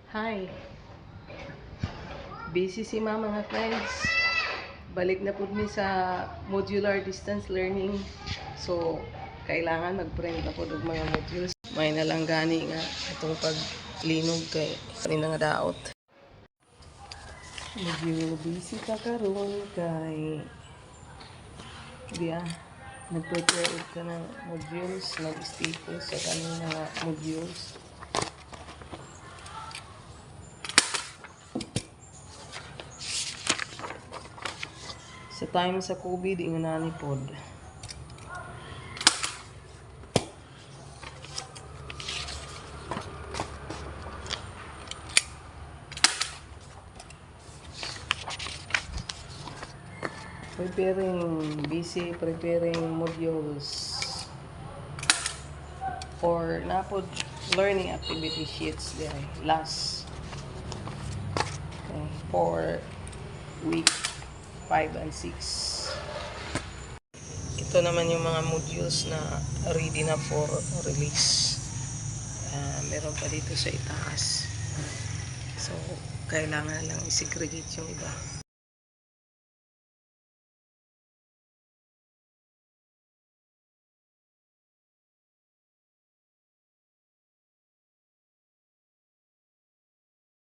Hi. Busy si mama mga friends. Balik na po mi sa modular distance learning. So, kailangan mag-print na po ng mga modules. May nalang gani nga itong paglinog kay kanina nga daot. Medyo busy ka karon kay nag-prepare ka ng modules, nag-staple sa kanina nga modules. Sa time sa COVID, ingon na ni pod. Preparing modules or napod learning activity sheets there last for week 5 and 6. Ito naman yung mga modules na ready na for release. Meron pa dito sa itaas. So, kailangan lang i-segregate yung iba.